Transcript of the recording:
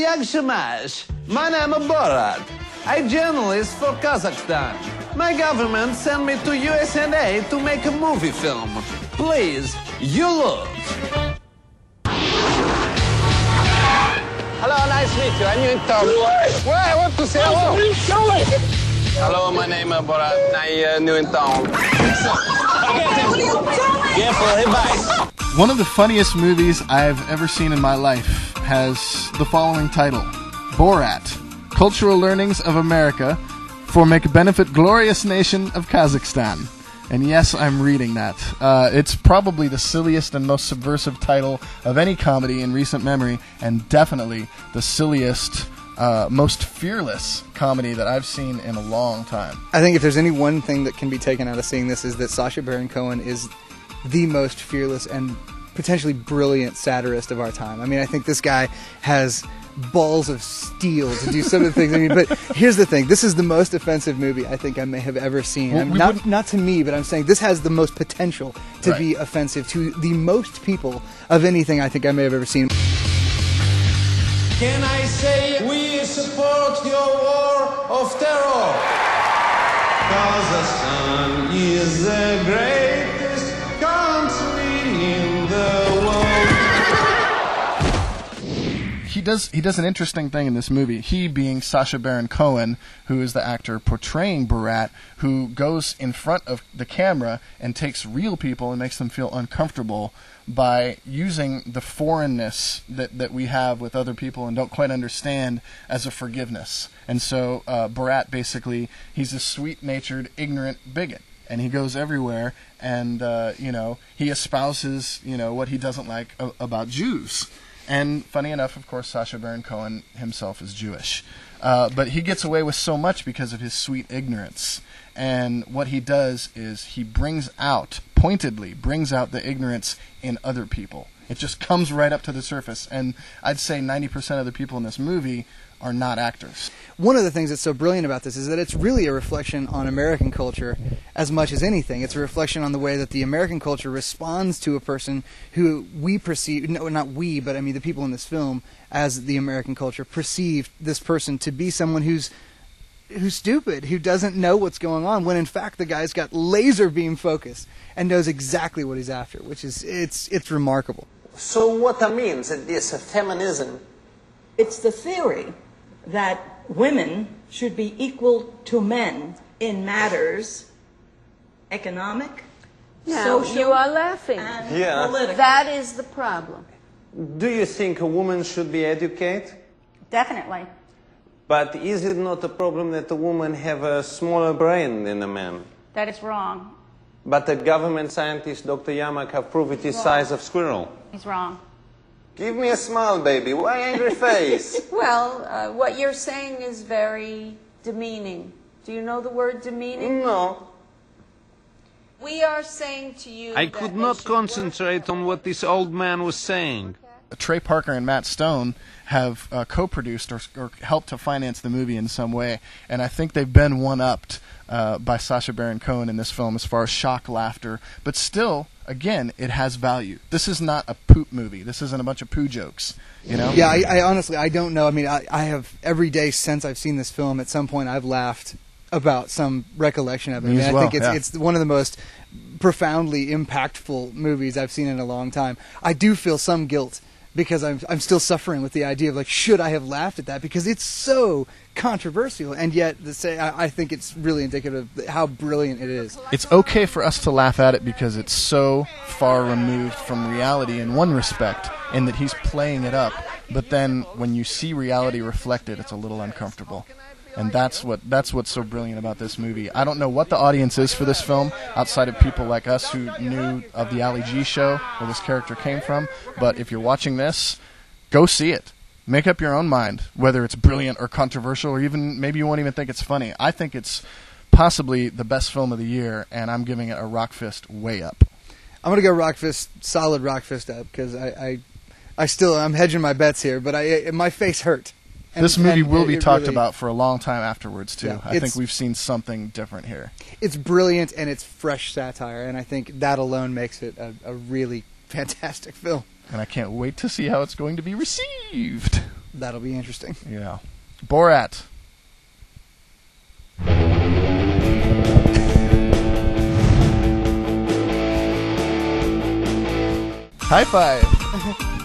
Як Shamash. My name is Borat. I'm journalist for Kazakhstan. My government sent me to USA to make a movie film. Please, you look. Hello, nice to meet you. I'm in town. Where? What to say? Hello. Hello, my name is Borat. I'm new in town. Careful, he bites. One of the funniest movies I've ever seen in my life has the following title: Borat, Cultural Learnings of America for Make Benefit Glorious Nation of Kazakhstan. And yes, I'm reading that. It's probably the silliest and most subversive title of any comedy in recent memory, and definitely the silliest, most fearless comedy that I've seen in a long time. I think if there's any one thing that can be taken out of seeing this is that Sacha Baron Cohen is the most fearless and potentially brilliant satirist of our time. I mean, I think this guy has balls of steel to do some of the things. I mean, but here's the thing: this is the most offensive movie I think I may have ever seen. Well, not to me, but I'm saying this has the most potential to be offensive to the most people of anything I think I may have ever seen. Can I say we support your war of terror? Kazakhstan is the greatest country in the world. He does an interesting thing in this movie. He being Sacha Baron Cohen, who is the actor portraying Borat, who goes in front of the camera and takes real people and makes them feel uncomfortable by using the foreignness that we have with other people and don't quite understand as a forgiveness. And so Borat basically, he's a sweet-natured, ignorant bigot. And he goes everywhere and, he espouses, what he doesn't like about Jews. And funny enough, of course, Sacha Baron Cohen himself is Jewish. But he gets away with so much because of his sweet ignorance. And what he does is he pointedly brings out the ignorance in other people. It just comes right up to the surface. And I'd say 90% of the people in this movie are not actors. One of the things that's so brilliant about this is that it's really a reflection on American culture as much as anything. It's a reflection on the way that the American culture responds to a person who we perceive, no, not we, but I mean the people in this film, as the American culture perceive this person to be someone who's stupid, who doesn't know what's going on, when in fact the guy's got laser beam focus and knows exactly what he's after, which is, it's remarkable. So what that means is this feminism? It's the theory that women should be equal to men in matters economic, social, you are laughing. And political. That is the problem. Do you think a woman should be educated? Definitely. But is it not a problem that a woman have a smaller brain than a man? That is wrong. But the government scientist, Dr. Yamak, have proved it is size of squirrel. He's wrong. Give me a smile, baby. Why angry face? Well, what you're saying is very demeaning. Do you know the word demeaning? No. We are saying to you I could not concentrate on what this old man was saying. Trey Parker and Matt Stone have co-produced or helped to finance the movie in some way, and I think they've been one-upped by Sacha Baron Cohen in this film as far as shock laughter, but still, again, it has value. This is not a poop movie. This isn't a bunch of poo jokes, Yeah, I honestly, I don't know. I mean, I have, every day since I've seen this film, at some point I've laughed about some recollection of it. I think it's one of the most profoundly impactful movies I've seen in a long time. I do feel some guilt because I'm still suffering with the idea of, like, should I have laughed at that? Because it's so controversial, and yet I think it's really indicative of how brilliant it is. It's okay for us to laugh at it because it's so far removed from reality in one respect, in that he's playing it up, but then when you see reality reflected, it's a little uncomfortable. And that's what's so brilliant about this movie. I don't know what the audience is for this film, outside of people like us who knew of the Ali G show, where this character came from, but if you're watching this, go see it. Make up your own mind, whether it's brilliant or controversial, or even maybe you won't even think it's funny. I think it's possibly the best film of the year, and I'm giving it a rock fist way up. I'm going to go solid rock fist up, because I'm hedging my bets here, but my face hurt. This movie will be talked about for a long time afterwards, too. Yeah, I think we've seen something different here. It's brilliant, and it's fresh satire, and I think that alone makes it a really fantastic film. And I can't wait to see how it's going to be received. That'll be interesting. Yeah. Borat. High five.